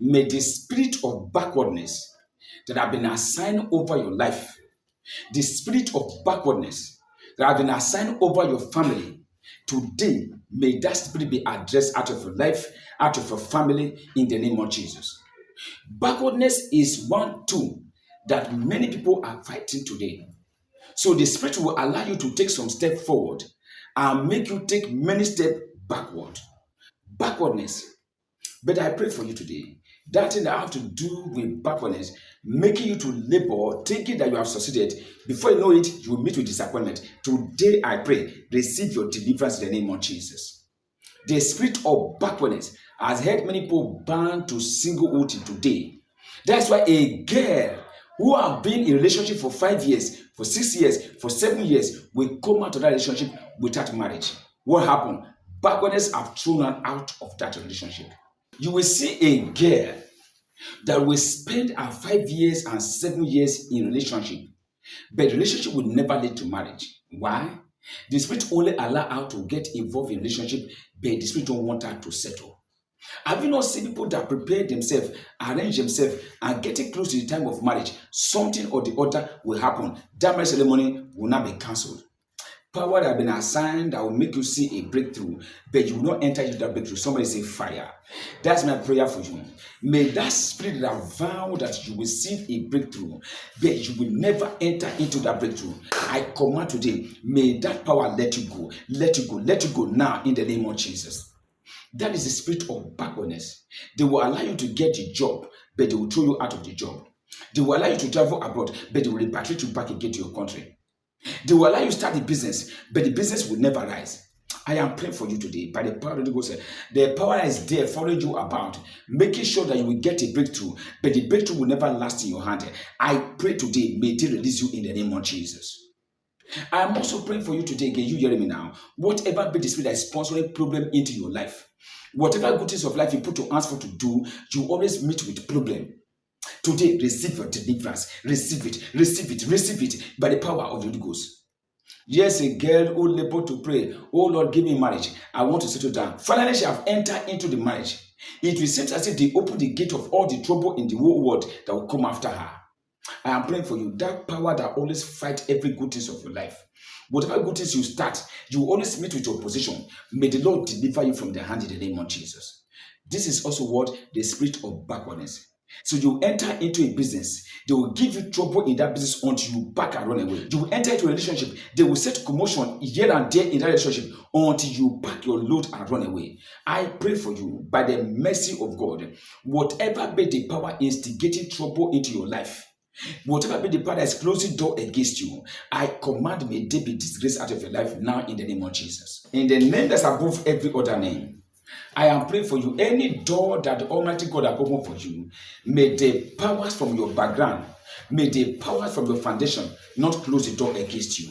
May the spirit of backwardness that have been assigned over your life, the spirit of backwardness that have been assigned over your family, today, may that spirit be addressed out of your life, out of your family, in the name of Jesus. Backwardness is one tool that many people are fighting today. So the spirit will allow you to take some step forward and make you take many steps backward. Backwardness. But I pray for you today. That thing that have to do with backwardness, making you to labor, thinking that you have succeeded. Before you know it, you will meet with disappointment. Today I pray, receive your deliverance in the name of Jesus. The spirit of backwardness has held many people bound to singlehood today. That's why a girl who have been in a relationship for 5 years, for 6 years, for 7 years will come out of that relationship without marriage. What happened? Backwardness have thrown her out of that relationship. You will see a girl that will spend her 5 years and 7 years in relationship, but the relationship will never lead to marriage. Why? The spirit only allow her to get involved in relationship, but the spirit don't want her to settle. Have you not seen people that prepare themselves, arrange themselves, and getting close to the time of marriage? Something or the other will happen. That marriage ceremony will not be cancelled. Power that have been assigned that will make you see a breakthrough, but you will not enter into that breakthrough. Somebody say fire. That's my prayer for you. May that spirit that vow that you will see a breakthrough, but you will never enter into that breakthrough. I command today, may that power let you go. Let you go. Let you go now in the name of Jesus. That is the spirit of backwardness. They will allow you to get a job, but they will throw you out of the job. They will allow you to travel abroad, but they will repatriate you back again to your country. They will allow you to start the business, but the business will never rise. I am praying for you today by the power of the Ghost. The power is there following you about, making sure that you will get a breakthrough, but the breakthrough will never last in your hand. I pray today, may they release you in the name of Jesus. I am also praying for you today. Can you hear me now? Whatever be the spirit that is sponsoring problem into your life, whatever good things of life you put your hands for to do, you always meet with problem. Today, receive your deliverance. Receive it, receive it, receive it by the power of the Holy Ghost. Yes, a girl who labored to pray, oh Lord, give me marriage. I want to settle down. Finally, she have entered into the marriage. It will seem as if they open the gate of all the trouble in the whole world that will come after her. I am praying for you. That power that always fight every good things of your life. Whatever good things you start, you always meet with opposition. May the Lord deliver you from the hand in the name of Jesus. This is also what the spirit of backwardness. So you enter into a business, they will give you trouble in that business until you back and run away. You will enter into a relationship, they will set commotion here and there in that relationship until you pack your load and run away. I pray for you by the mercy of God, whatever be the power instigating trouble into your life, whatever be the power that is closing door against you, I command may they be disgraced out of your life now in the name of Jesus. In the name that's above every other name, I am praying for you. Any door that the Almighty God has opened for you, may the powers from your background, may the powers from your foundation not close the door against you.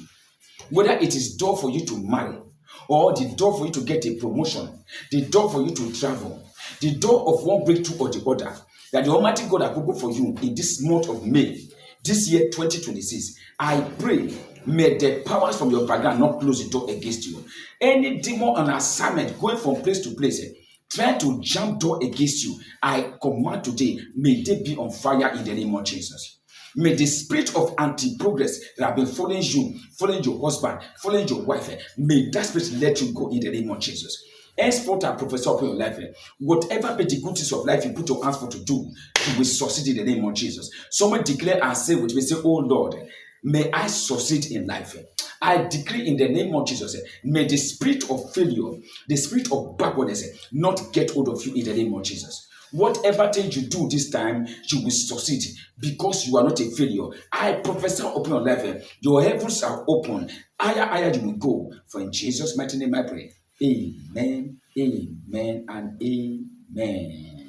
Whether it is door for you to marry, or the door for you to get a promotion, the door for you to travel, the door of one breakthrough or the other, that the Almighty God has opened for you in this month of May, this year 2026, I pray, may the powers from your background not close the door against you. Any demon on assignment going from place to place, trying to jump door against you, I command today, may they be on fire in the name of Jesus. May the spirit of anti-progress that have been following you, following your husband, following your wife, may that spirit let you go in the name of Jesus. Henceforth, I prophesy upon your life. Whatever be the good things of life you put your hands for to do, you will succeed in the name of Jesus. Someone declare and say with me, say, oh Lord, may I succeed in life. I decree in the name of Jesus, may the spirit of failure, the spirit of backwardness not get hold of you in the name of Jesus. Whatever thing you do this time, you will succeed because you are not a failure. I prophesy upon your life. Your heavens are open. Higher you will go. For in Jesus' mighty name I pray. Amen, amen, and amen.